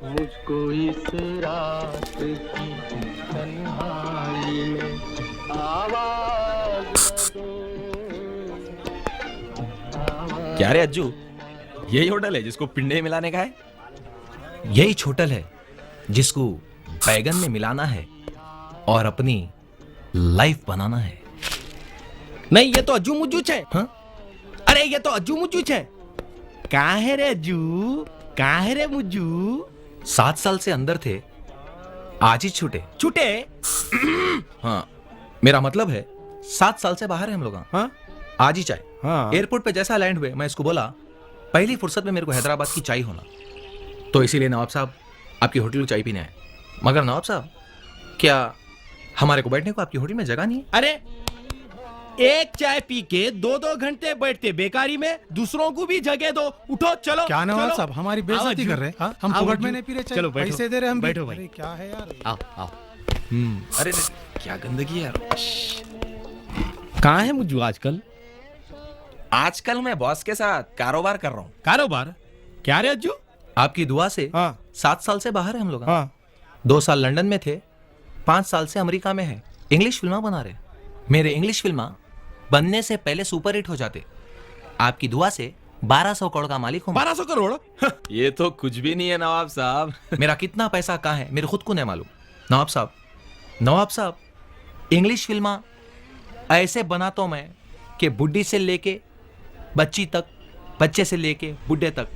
मुझको इस रात की तन्हाई में आवाज दो। क्या रे अज्जू, यही होटल है जिसको पिंडे मिलाने का है? यही होटल है जिसको बैगन में मिलाना है और अपनी लाइफ बनाना है। नहीं, ये तो अज्जू मुज्जू है। हाँ? अरे ये तो अज्जू मुज्जू है। कहाँ है रे अज्जू, कहाँ है रे मुज्जू? 7 साल से अंदर थे, आज ही छूटे। छूटे? हाँ, मेरा मतलब है 7 साल से बाहर है हम लोग। हाँ आज ही चाय। हाँ। एयरपोर्ट पे जैसा लैंड हुए मैं इसको बोला पहली फुर्सत में मेरे को हैदराबाद की चाय होना, तो इसीलिए नवाब साहब आपकी होटल में चाय पीने आए। मगर नवाब साहब, क्या हमारे को बैठने को आपकी होटल में जगह नहीं है? अरे एक चाय पी के 2-2 घंटे बैठते बेकारी में, दूसरों को भी जगह दो। उठो चलो। क्या नवाब चलो। साहब हमारी बेइज्जती कर रहे हैं? हाँ? हम आओ फुकट अज्जू। में नहीं पी रहे चाय, चलो बैठो। पैसे दे रहे हम भी। बैठो भाई। अरे क्या है यार? आओ आओ। अरे क्या गंदगी है यार। कहाँ है मुज्जू आजकल? आजकल मैं बॉस के साथ कारोबार कर रहा हूँ। कारोबार? क्या रे अज्जू? आपकी दुआ से हाँ 7 साल से बाहर है हम लोग। हाँ 2 साल लंदन में थे, 5 साल से अमेरिका में है। इंग्लिश फिल्मा बना रहे। मेरे इंग्लिश फिल्मा बनने से पहले सुपर हिट हो जाते। आपकी दुआ से 1200 करोड़ का मालिक हूँ। 1200 करोड़? ये तो कुछ भी नहीं है नवाब साहब। मेरा कितना पैसा कहाँ है मेरे खुद को नहीं मालूम। नवाब साहब इंग्लिश फिल्मा ऐसे बनाता हूं मैं कि बुढ़ी से लेके बच्ची तक, बच्चे से लेके बुढ़े तक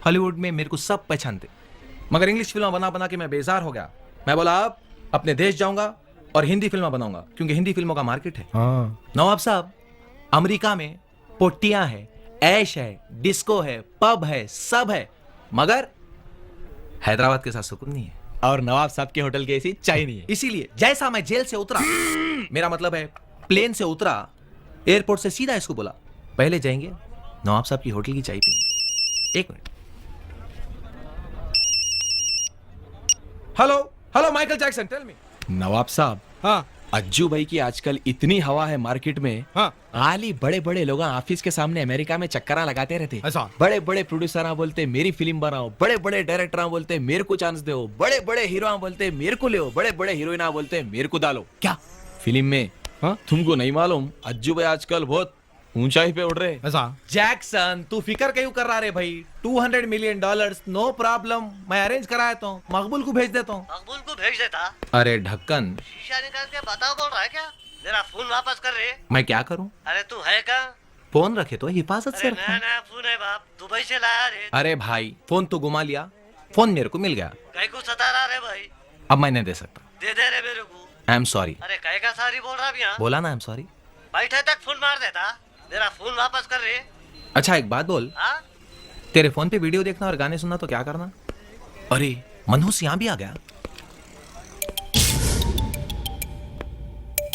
हॉलीवुड में मेरे को सब पहचानते। मगर इंग्लिश फिल्म बना बना के मैं बेजार हो गया। मैं बोला अब अपने देश जाऊंगा और हिंदी फिल्म बनाऊंगा, क्योंकि हिंदी फिल्मों का मार्केट है। हाँ नवाब साहब अमेरिका में पोटियां है, ऐश है, डिस्को है, पब है, सब है, मगर हैदराबाद के साथ सुकून नहीं है। और नवाब साहब के होटल के ऐसी चाय नहीं है। इसीलिए जैसा मैं जेल से उतरा, मेरा मतलब है प्लेन से उतरा, एयरपोर्ट से सीधा इसको बोला पहले जाएंगे नवाब साहब की होटल की चाय पीएंगे। 1 minute. Hello Michael Jackson, tell me. नवाब साहब, हाँ अज्जू भाई की आजकल इतनी हवा है मार्केट में। हाँ आली बड़े बड़े लोग ऑफिस के सामने अमेरिका में चक्करा लगाते रहते। ऐसा? बड़े बड़े प्रोड्यूसर बोलते मेरी फिल्म बनाओ, बड़े बड़े डायरेक्टर बोलते मेरे को चांस दो, बड़े बड़े हीरो बोलते मेरे को ले, बड़े बड़े हीरोइन बोलते मेरे को डालो। क्या फिल्म में? हाँ? तुमको नहीं मालूम अज्जू भाई आजकल बहुत ऊंचाई पे उड़ रहे। ऐसा? जैक्सन तू फिकर क्यों कर रहा रे भाई? $200 मिलियन नो प्रॉब्लम, मैं अरेंज करा देता हूँ, मकबूल को भेज देता हूँ। मकबूल को भेज देता। अरे ढक्कन, शीशा निकाल के बताओ बोल रहा है क्या? मेरा फोन वापस कर रहे। मैं क्या करूँ? अरे तू है क्या? फोन रखे तो हिफाजत से अरे रखना। नया नया फोन है बाप, दुबई से लाया रे। अरे भाई फोन तो गुमा लिया, फोन मेरे को मिल गया, कहीं को सता रहा रे भाई। अब मैं नहीं दे सकता। दे दे रे मेरे को। I am sorry. अरे कहीं का सारी बोल रहा भी यहाँ। बोला ना आई एम सॉरी। बैठे तक फोन मार देता। मेरा फोन वापस कर रहे। अच्छा एक बात बोल, हाँ? तेरे फोन पे वीडियो देखना और गाने सुनना तो क्या करना? अरे मनहूस यहाँ भी आ गया।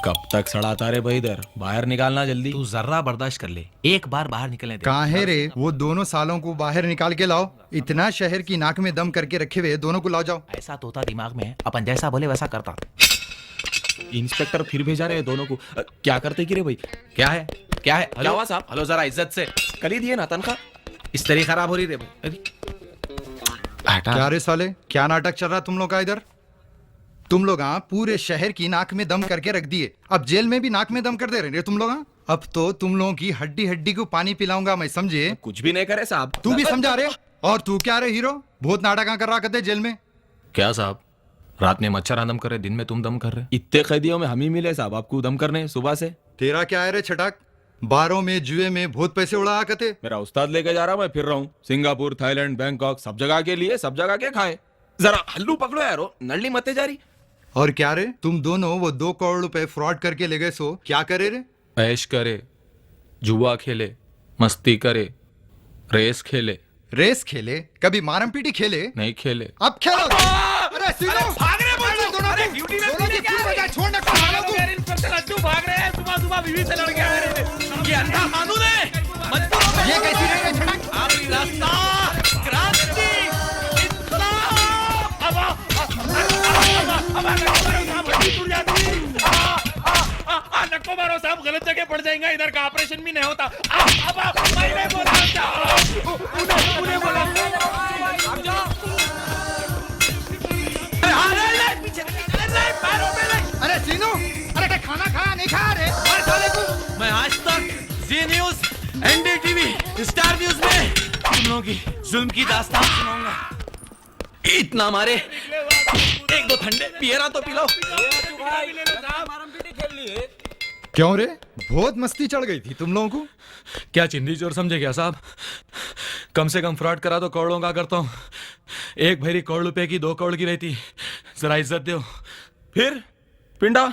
कब तक सड़ाता रे भाई? इधर बाहर निकालना जल्दी। तू जर्रा बर्दाश्त कर ले, एक बार बाहर निकलने दे। कहाँ है रे वो दोनों सालों को? बाहर निकाल के लाओ। इतना शहर की नाक में दम करके रखे हुए दोनों को लाओ, जाओ। ऐसा तोता दिमाग में है, अपन जैसा बोले वैसा करता। इंस्पेक्टर फिर भेजा रहे दोनों को। क्या करते कि रे भाई? क्या है क्या है? क्या हुआ साहब? हेलो जरा इज्जत से। कल ही दिए ना तनख्वाह। इस तरीके खराब हो रही रे भाई। हटा। क्या रे साले, क्या नाटक चल रहा तुम लोग का इधर? तुम लोग पूरे शहर की नाक में दम करके रख दिए, अब जेल में भी नाक में दम कर दे रहे तुम लोग। अब तो तुम लोगों की हड्डी हड्डी को पानी पिलाऊंगा मैं, समझे? कुछ भी नहीं करे साहब। तू भी समझा रे? और तू क्या रे हीरो, बहुत नाटक कर रहा करते जेल में। क्या साहब, रात में मच्छर दम कर रहे, दिन में तुम दम कर रहे। इतने कैदियों में हम ही मिले साहब आपको दम करने सुबह से। तेरा क्या है रे छटाक? बारों में जुए में बहुत पैसे उड़ा करते। मेरा उस्ताद लेके जा रहा, मैं फिर रहा हूँ सिंगापुर, थाईलैंड, बैंकॉक, सब जगह के लिए, सब जगह के खाए। जरा हल्लू पकड़ो यारो, नल्ली मते जा रही। और क्या रे, तुम दोनों वो 2 करोड़ रुपए फ्रॉड करके ले गए, सो क्या करे रे? ऐश करे, जुआ खेले, मस्ती करे, रेस खेले। रेस खेले? कभी मारम पीटी खेले? नहीं खेले। अब खेलो। अरे सीनो, भाग रहे बोल दोनों अरे को- ड्यूटी में दोनों की पूरी वजह छोड़ना कौन है तू? इंस्पेक्टर अज्जू भाग रहे हैं, सुबह सुबह बीवी से लड़ के आ रहे थे। ये अंधा कानून है, मजबूरों पे ये कैसी रे छटाक? आखिरी रास्ता, क्रांति, इंसाफ। नको मारो साहब, गलत जगह पड़ जाएगा, इधर का ऑपरेशन भी नहीं होता। मैंने बोला उन्हें बोला। सीनू, अरे क्या खाना खाया नहीं खाया रे? अरे साले तू मैं आज तक जी न्यूज, एनडीटीवी, स्टार न्यूज में तुम लोगों की जुल्म की दास्तान सुनाऊंगा। इतना मारे, एक दो ठंडे पियरा तो पिलाओ। क्यों रे? बहुत मस्ती चढ़ गई थी तुम लोगों को। क्या चिंदी चोर समझे क्या साहब? कम से कम फ्रॉड करा तो करोड़ों का करता हूँ। एक भरी करोड़ रुपए की 2 करोड़ की रहती, जरा इज्जत दो। फिर पिंडा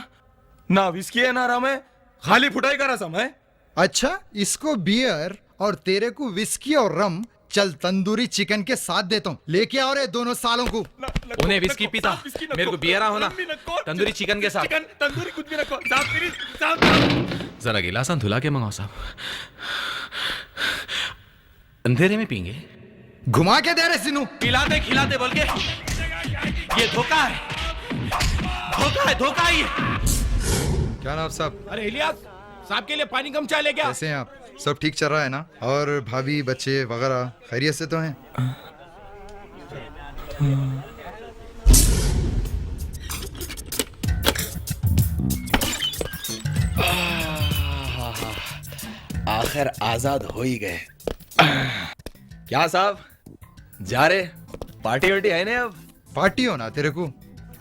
ना विस्की है ना रम है, खाली फुटाई का रसम है। अच्छा, इसको बियर और तेरे को विस्की और रम, चल तंदूरी चिकन के साथ देता हूँ। लेके आओ रे दोनों सालों को। उन्हें विस्की पीता, मेरे को बियरा होना, तंदूरी चिकन के साथ। तंदूरी कुछ भी रखो, जरा गिलास धुला के मंगाओ साहब। अंधेरे में पीएंगे, घुमा के दे रे सीनू। पिलाते खिलाते बोल के ये धोखा है, धोखा है, धोखा ही है। क्या नाम साहब? अरे इलियास साहब के लिए पानी कम चाय ले क्या? कैसे हैं आप? सब ठीक चल रहा है ना? और भाभी बच्चे वगैरह खैरियत से तो हैं? आखिर आजाद हो ही गए। क्या साहब जा रहे? पार्टी वार्टी है ना? अब पार्टी हो ना तेरे को?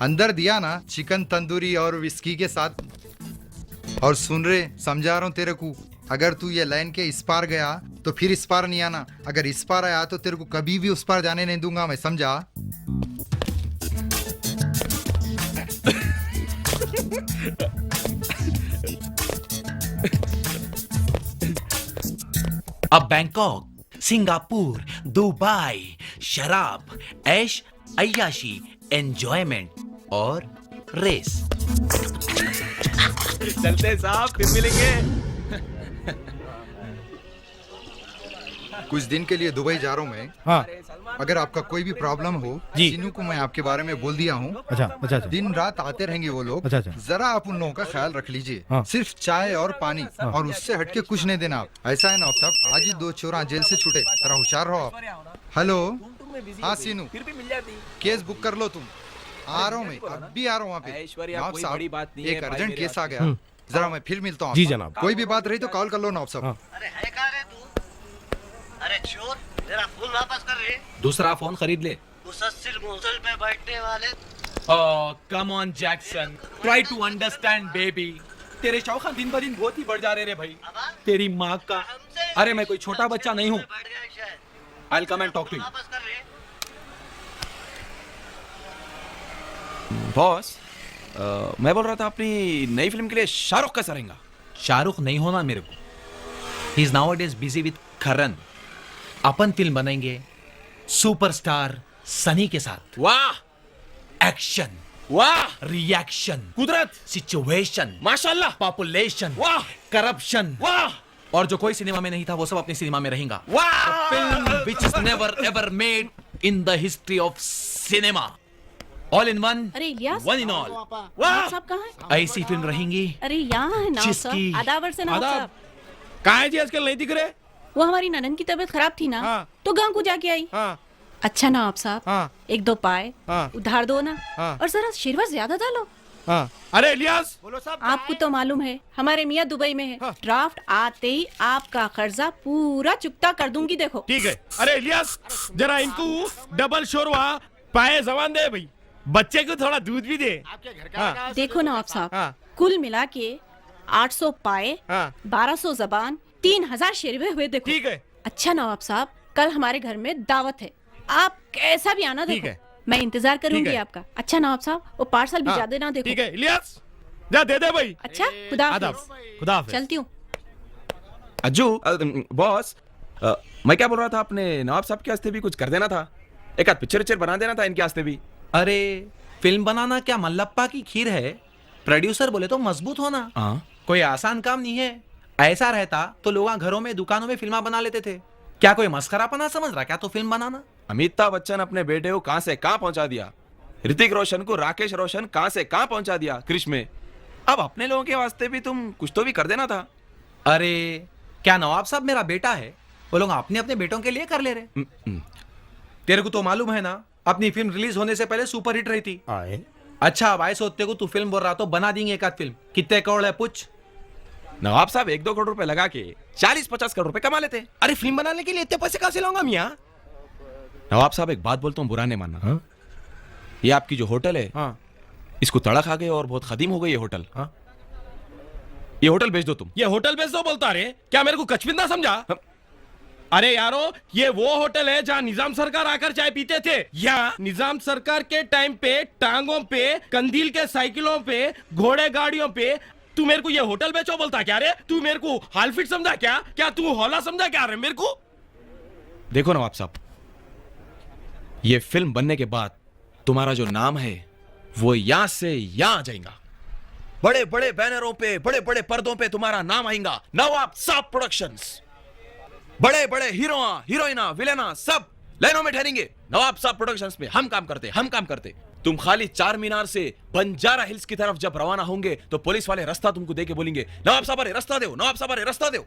अंदर दिया ना चिकन तंदूरी और विस्की के साथ। और सुन रे, समझा रहा हूँ तेरे को, अगर तू ये लाइन के इस पार गया तो फिर इस पार नहीं आना। अगर इस पार आया तो तेरे को कभी भी उस पार जाने नहीं दूंगा मैं, समझा? अब बैंकॉक, सिंगापुर, दुबई, शराब, ऐश, अय्याशी, एंजॉयमेंट और रेस। चलते साहब, फिर मिलेंगे। कुछ दिन के लिए दुबई जा रहा हूँ मैं। हाँ अगर आपका कोई भी प्रॉब्लम हो, जी। सीनू को मैं आपके बारे में बोल दिया हूँ। अच्छा अच्छा अच्छा दिन रात आते रहेंगे वो लोग। अच्छा। जरा आप उन लोगों का ख्याल रख लीजिए। हाँ। सिर्फ चाय और पानी, और उससे हटके कुछ नहीं देना आप। ऐसा है ना साहब, आज ही 2 चोरा जेल से छूटे, जरा होशियार रहो आप। हेलो, हाँ सीनू, फिर भी मिल जाती। केस बुक कर लो तुम। आ रहा हूँ मैं, अब भी आ रहा हूँ वहाँ पे। ऐश्वर्या, नवाब कोई साहब, बड़ी बात नहीं है, एक भाई अर्जेंट मेरे केस आ गया, जरा मैं फिर मिलता हूँ जी आपसे। जनाब। कोई भी बात रही तो कॉल कर लो नवाब साहब। अरे है कहाँ रे तू? अरे चोर, मेरा फोन वापस कर रे। दूसरा फोन खरीद ले। मुसलसिल मुसल पे बैठने वाले। Oh, come on, Jackson. Try to understand, baby. तेरे शौक दिन ब दिन बहुत ही बढ़ जा रहे रे भाई। तेरी माँ का। अरे मैं कोई छोटा बच्चा नहीं हूँ। बैठ गया शायद। I'll come and talk to you. वापस कर रे। बॉस, मैं बोल रहा था अपनी नई फिल्म के लिए शाहरुख कैसा रहेगा? शाहरुख नहीं होना मेरे को। He is nowadays busy with Karan. Upon film बनाएंगे सुपरस्टार सनी के साथ। वाह एक्शन, वाह, रिएक्शन, कुदरत, सिचुएशन, माशाल्लाह, पॉपुलेशन, वाह, करप्शन, वाह, और जो कोई सिनेमा में नहीं था वो सब अपनी सिनेमा में रहेगा। वाह। Film which is never ever made in the history of cinema. All in one, अरे इलियास, one in all. वाह। साहब कहाँ है? ऐसी फिल्म रहेंगी। अरे यहाँ है नवाब जिसकी- साहब। आदाब से नवाब आदाब। साहब। कहाँ है जी आजकल नहीं दिख रहे? वो हमारी ननन की तबीयत खराब थी ना, हाँ। तो गांव को जाके आई। हाँ अच्छा नवाब साहब, हाँ 1-2 पाए हाँ उधार दो ना, हाँ। और जरा शेरवा ज्यादा डालो। हाँ। अरे इलियास, आपको तो मालूम है हमारे मियाँ दुबई में है। हाँ। ड्राफ्ट आते ही आपका कर्जा पूरा चुकता कर दूंगी। देखो ठीक है। अरे इलियास, जरा इनको डबल शोरवा पाए जवान दे भाई, बच्चे को थोड़ा दूध भी दे। हाँ देखो नवाब साहब, हाँ। कुल मिला के 800 पाए, हाँ 1200 जबान, 3000 शेरवे हुए। देखो ठीक है। अच्छा नवाब साहब, कल हमारे घर में दावत है, आप कैसा भी आना। ठीक देखो है। मैं इंतजार करूंगी ठीक है। आपका। अच्छा नवाब साहब, वो पार्सल भिजा हाँ, देना। देखो ठीक है इलियास, जा दे दे भाई। अच्छा, खुदा आदाब, हाफिज। खुदा हाफिज। चलती हूँ। अज्जू, बॉस, मैं क्या बोल रहा था, अपने नवाब साहब के वास्ते भी कुछ कर देना था। एक आध पिक्चर बना देना था इनके वास्ते भी। अरे फिल्म बनाना क्या मल्लप्पा की खीर है? प्रोड्यूसर बोले तो मजबूत होना। हाँ, कोई आसान काम नहीं है। ऐसा रहता तो लोग घरों में दुकानों में फिल्म बना लेते थे। क्या कोई मस्करापना समझ रहा क्या तो फिल्म बनाना? अमिताभ बच्चन अपने बेटे को कहां से कहां पहुंचा दिया, ऋतिक रोशन को राकेश रोशन कहां से कहां पहुंचा दिया क्रिश में। अब अपने लोगों के वास्ते भी तुम कुछ तो भी कर देना था। अरे क्या नवाब साहब मेरा बेटा है? वो लोग अपने अपने बेटों के लिए कर ले रहे। तेरे को तो मालूम है ना, अपनी फिल्म रिलीज होने से पहले सुपर हिट रही थी। आए अच्छा भाई सोते को तू फिल्म बोल रहा तो बना देंगे एक आध फिल्म। कितने करोड़ है पूछ? नवाब साहब 1-2 करोड़ रुपए लगा के 40-50 करोड़ रुपए कमा लेते। अरे फिल्म बनाने के लिए इतने पैसे कहां से लाऊंगा मियां? नवाब साहब एक बात बोलता हूँ, बुरा नहीं मानना। हाँ? ये आपकी जो होटल है, हाँ इसको तड़क आ गए और बहुत खदीम हो गई ये होटल। हाँ? ये होटल बेच दो तुम। ये होटल बेच दो बोलता रे? क्या मेरे को कचपिंदा समझा? अरे यारो, ये वो होटल है जहाँ निजाम सरकार आकर चाय पीते थे। यहाँ निजाम सरकार के टाइम पे टांगों पे, कंदील के साइकिलों पे, घोड़े गाड़ियों पे तू मेरे को ये होटल बेचो बोलता क्या रे? तू मेरे को हालफिट समझा क्या? क्या तू हौला समझा क्या रे मेरे को? देखो नवाब साहब, ये फिल्म बनने के बाद तुम्हारा जो नाम है वो यहां से यहां आ जाएगा। बड़े बड़े बैनरों पे, बड़े बड़े पर्दों पे तुम्हारा नाम आएगा, नवाब साहब प्रोडक्शंस। बड़े बड़े हीरो, हीरोइना, विलेना सब लाइनों में ठहरेंगे। नवाब साहब प्रोडक्शंस में हम काम करते। तुम खाली चार मीनार से बंजारा हिल्स की तरफ जब रवाना होंगे तो पुलिस वाले रास्ता तुमको दे के बोलेंगे, नवाब साहब अरे रास्ता दो, नवाब साहब अरे रास्ता दो।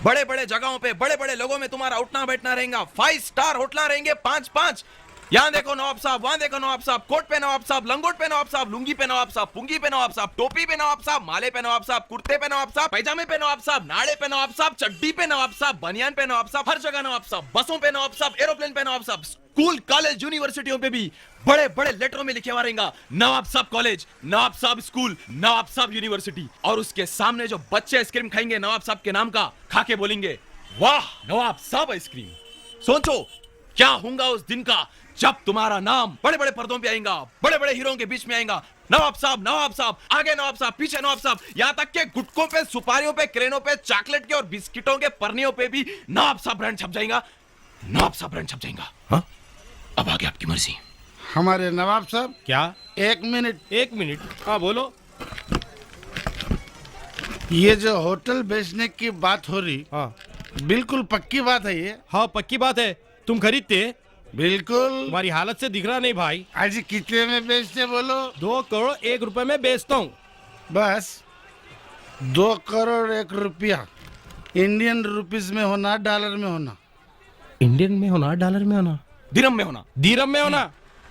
बड़े बड़े जगहों पे, बड़े बड़े लोगों में तुम्हारा उठना बैठना रहेगा। 5 स्टार होटल रहेंगे, 5-5। यहां देखो नवाब साहब, वहां देखो नवाब साहब, कोट पे नवाब साहब, लंगोट पे नवाब साहब, लुंगी पे नवाब साहब, पुंगी पे नवाब साहब, टोपी पे नवाब साहब, माले पे नवाब साहब, कुर्ते पे नवाब साहब, पैजामे पे नवाब साहब, नाड़े पे नवाब साहब, चड्डी पे नवाब साहब, बनियान पे नवाब साहब, हर जगह नवाब साहब, बसों पे नवाब साहब, एरोप्लेन पे नवाब साहब, स्कूल कॉलेज यूनिवर्सिटियों पे भी बड़े बड़े लेटरों में लिखे हुआ रहेगा, नवाब साहब कॉलेज, नवाब साहब स्कूल, नवाब साहब यूनिवर्सिटी। और उसके सामने जो बच्चे आइसक्रीम खाएंगे नवाब साहब के नाम का, खा के बोलेंगे वाह नवाब साहब आइसक्रीम। सोचो क्या होगा उस दिन का जब तुम्हारा नाम बड़े बड़े पर्दों पे आएगा, बड़े बड़े हीरों के बीच में आएगा, नवाब साहब, नवाब साहब, आगे नवाब साहब, पीछे नवाब साहब, यहां तक के गुटकों पे, सुपारियों पे, क्रेनों पे, चॉकलेट के और बिस्किटों के परनियों पे भी नवाब साहब ब्रांड छप जाएगा, नवाब साहब ब्रांड छप जाएगा। हाँ? अब आगे आपकी मर्जी। हमारे नवाब साहब क्या? 1 मिनट। हाँ बोलो। ये जो होटल बेचने की बात हो रही, हाँ बिल्कुल पक्की बात है ये? हाँ पक्की बात है। तुम खरीदते? बिल्कुल। तुम्हारी हालत से दिख रहा नहीं भाई। आज कितने में बेचते बोलो? 2 करोड़ 1 रुपए में बेचता हूँ। बस 2 करोड़ 1 रुपया। इंडियन रुपीस में होना, डॉलर में होना? इंडियन में होना, डॉलर में होना, दिरम में होना, दीरम में होना।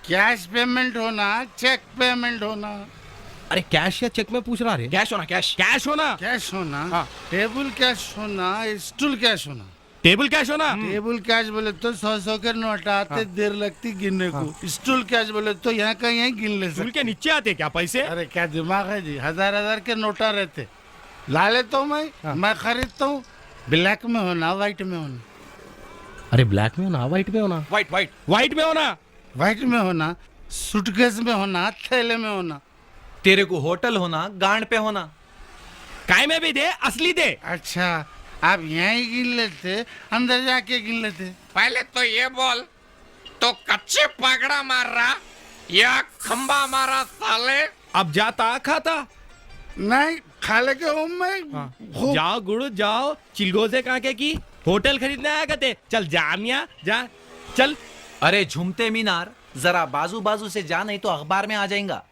कैश पेमेंट होना, चेक पेमेंट होना? अरे कैश या चेक में पूछ रहा है? कैश होना, कैश। कैश होना। कैश होना। हाँ। टेबल कैश होना, स्टूल कैश होना? टेबल कैश होना। टेबल कैश बोले तो 100 के नोट आते, देर लगती गिनने को। स्टूल कैश बोले तो यहाँ का यहीं गिन ले स्टूल सकते। के नीचे आते क्या पैसे? अरे क्या दिमाग है जी, 1000 के नोटा रहते, ला लेता हूँ मैं खरीदता हूँ। ब्लैक में होना, व्हाइट में होना? अरे ब्लैक में होना, व्हाइट में होना? व्हाइट व्हाइट व्हाइट में होना। व्हाइट में होना, सूटकेस में होना, थैले में होना? तेरे को होटल होना, गांड पे होना? काय में भी दे, असली दे। अच्छा, आप यहीं गिन लेते, अंदर जाके गिन लेते? पहले तो ये बोल, तो कच्चे पगड़ा मार रहा या खंबा मारा साले? अब जाता खाता। नहीं, खा लेके हूँ मैं। खूब। जाओ गुरु जाओ, चिलगोजे काके की होटल खरीदने आया करते। चल जामिया जा, चल। अरे झूमते मीनार, जरा बाजू बाजू से जा, नहीं तो अखबार में आ जाएगा।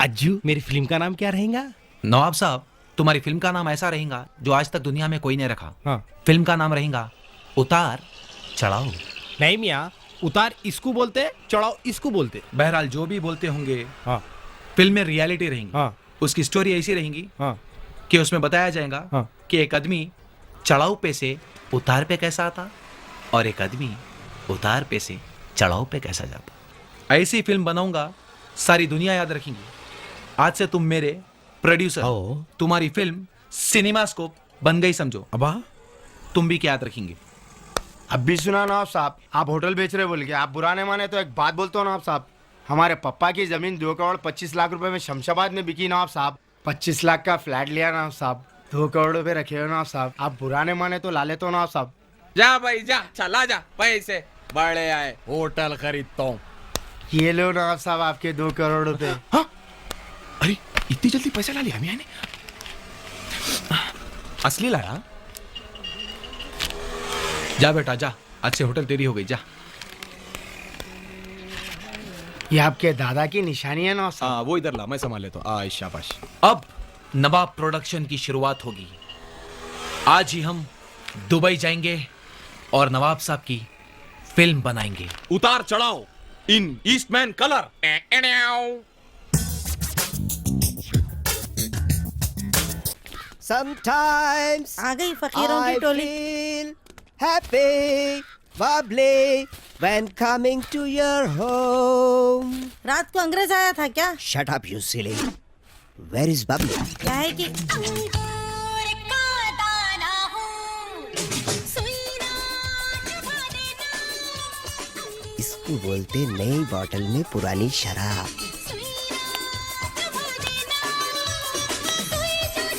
अज्जू, मेरी फिल्म का नाम क्या रहेगा? नवाब साहब, तुम्हारी फिल्म का नाम ऐसा रहेगा जो आज तक दुनिया में कोई नहीं रखा। हाँ। फिल्म का नाम रहेगा उतार चढ़ाओ। नहीं मियाँ, उतार इसको बोलते, चढ़ाओ इसको बोलते। बहरहाल जो भी बोलते होंगे, हाँ फिल्म में रियलिटी रहेंगी। हाँ। उसकी स्टोरी ऐसी रहेंगी हाँ कि उसमें बताया जाएगा हाँ। कि एक आदमी चढ़ाऊ पे से उतार पे कैसा आता और एक आदमी उतार पे से चढ़ाऊ पे कैसा जाता। ऐसी फिल्म बनाऊंगा, सारी दुनिया याद रखेंगी। आज से तुम मेरे प्रोड्यूसर, तुम्हारी फिल्म सिनेमास्कोप बन गई समझो। अबा तुम भी क्या याद रखेंगे? अब भी सुना नवाब साहब, आप होटल बेच रहे बोल के आप बुरा नहीं माने तो एक बात बोलता हूँ नवाब साहब, हमारे पप्पा की जमीन 2 करोड़ 25 लाख रुपए में शमशाबाद में बिकी नवाब साहब। 25 लाख का फ्लैट लिया नवाब साहब, 2 करोड़ रुपए रखे हो नवाब साहब। आप बुरा नहीं माने तो ला लेते हो नवाब साहब। जा भाई जा, चला जा, पैसे बड़े आए, होटल खरीदता हूँ। ये लो नवाब साहब आपके 2 करोड़ रुपए। हाँ? अरे इतनी जल्दी पैसा ला लिया मियां ने? असली लाया? जा बेटा जा, आज से होटल तेरी हो गई, जा। ये आपके दादा की निशानी है नवाब साहब। हाँ वो इधर ला, मैं संभाल लेता हूँ। शाबाश। अब नवाब प्रोडक्शन की शुरुआत होगी। आज ही हम दुबई जाएंगे और नवाब साहब की फिल्म बनाएंगे। उतार चढ़ाओ in Eastman color. Sometimes आ गई फकीरों की I Toli. feel happy, bubbly when coming to your home. रात को अंग्रेज आया था क्या? Shut up, you silly. Where is bubbly? क्या है कि इसको बोलते नई बोतल में पुरानी शराब।